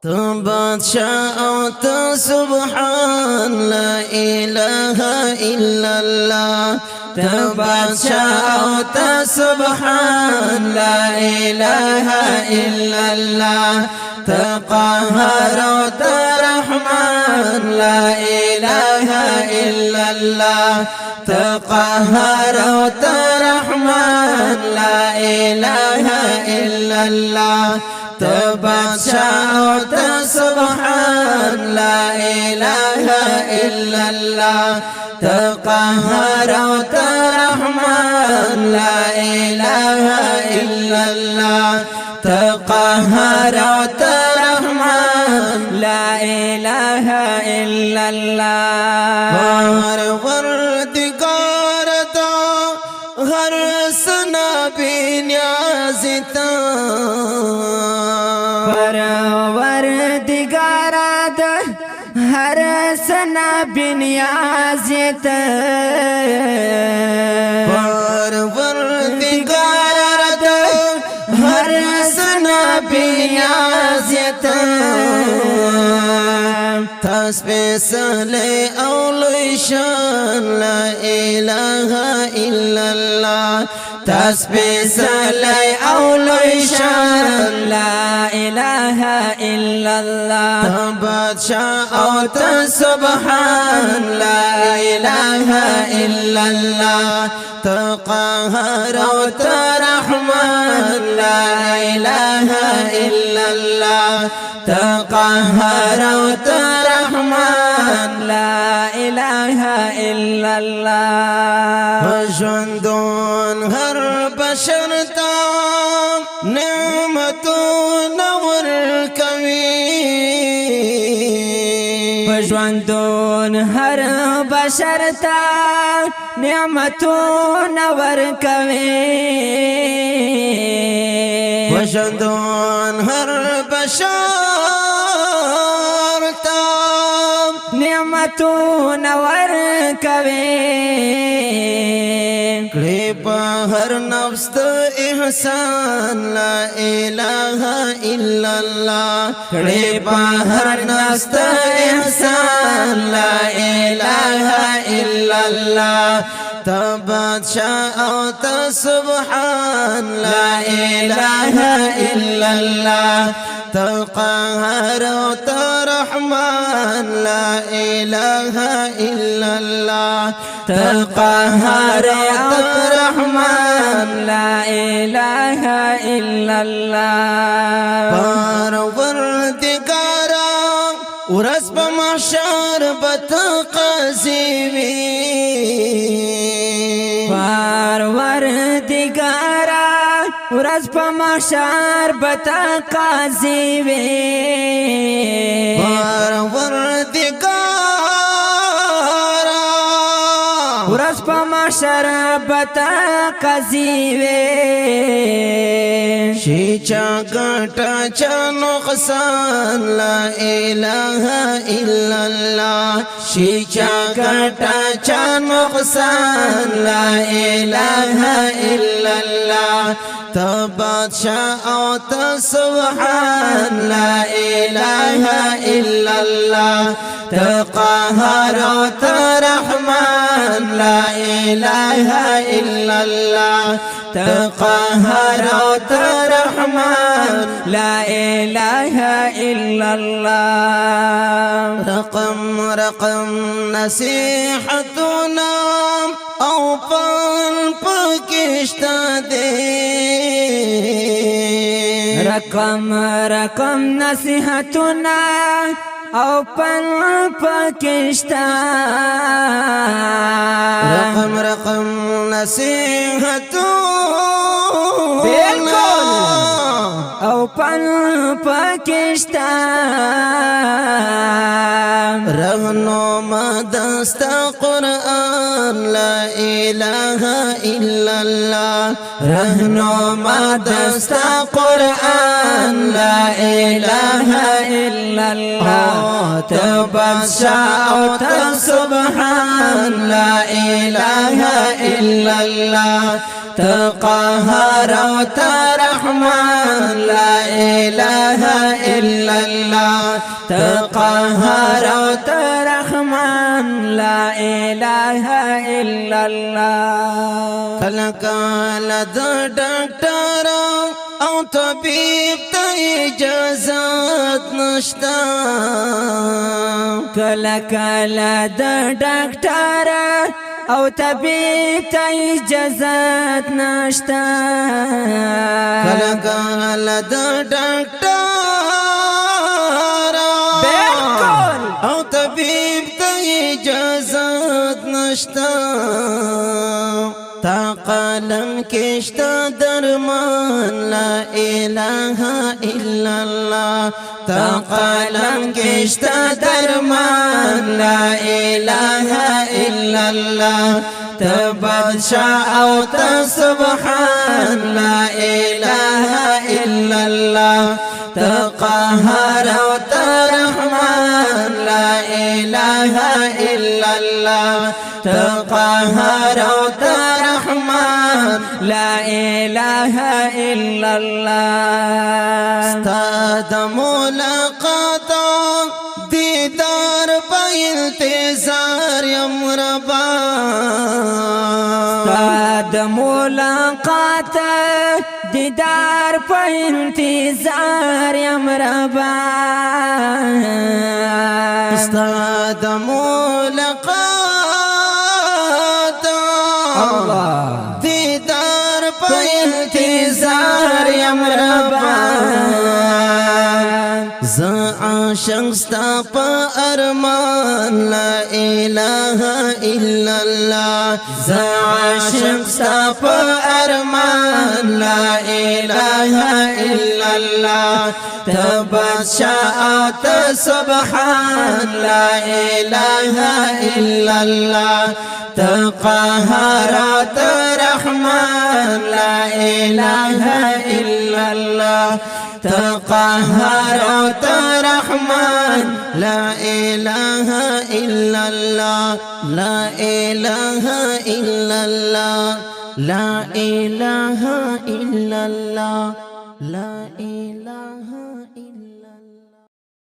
تبادشاء سبحان لا إله إلا الله تبادشاء سبحان لا إله إلا الله تقهر رحمن لا إله إلا الله تقهر رحمن لا إله إلا الله تبادشاء سبحان لا إله إلا الله تقهر رحمن لا إله إلا الله تقهر رحمن لا إله إلا الله وردگارتا هر سنا بنیازتا وردگارتا هر سنا بنیازتا وردگارتا هر سنا بنیازتا تسبیح صلی اولوشان لا إله إلا الله تسبیح صلی اولوشان لا إله إلا الله تبادشاء سبحان لا إله إلا الله تقهر رحمن لا إله إلا الله تقهر رحمن لا إله إلا الله وجندون هر بشر تا نعمتون ورکوي وجندون هر بشر تا نعمتون ورکوي وجندون هر بشر تا نعمتون ورکوي کړي په هر نفس ته احسان لا إله إلا الله کړي په هر نفس ته احسان لا إله إلا الله تبادشاء سبحان لا إله إلا الله تقهر رحمن لا إله إلا الله تقهر رحمن لا إله إلا الله پروردگارا ورځ په محشر بتقاسي پروردگارا ورځ په محشر بتقاسي پروردگارا ورځ په محشر بتقاسي شي چا ګټه چا نقصان لا إله إلا الله شي چا ګټه چا نقصان لا إله إلا الله تبادشاء سبحان لا إله إلا الله تقهر رحمن لا إله إلا الله تقهر رحمن لا إله إلا الله رقم نصيحتنا او پل پکشتا دے رقم نصیحتنا او پل پکشتا رقم نصیحتنا بالکل او پل پکشتا رهنما دستا قرآن لا إله إلا الله رهنما دستا قرآن لا إله إلا الله تبادشاء سبحان لا إله إلا الله تقهر وترحمن لا إله إلا الله تقهر وترحمن لا إله إلا الله کله کله د ډاکټر او طبيب ته اجازت نشتا کله کله د ډاکټر او طبيب ته اجازت نشتا کله کله د ډاکټر او طبيب ته اجازت نشتا تا قلم کشتا درمان لا إله إلا الله تا قلم کشتا درمان لا إله إلا الله تبادشاء او تسبحان لا إله إلا الله تقهر او ترحمن لا إله إلا الله تقهر او ترحمن لا إله إلا الله استاد ملاقات دیدار په انتظار یم ربا استاد ملاقات دیدار په انتظار یم ربا استاد ملاقات دیدار په انتظار یم ربا ز عاشق ستا په ارمان لا إله إلا الله ز عاشق ستا په ارمان لا إله إلا الله تبادشاء او تسبحان لا إله إلا الله تقهر او ترحمن لا إله إلا الله تقهر او ترحمن لا إله إلا الله لا إله إلا الله لا إله إلا الله لا إله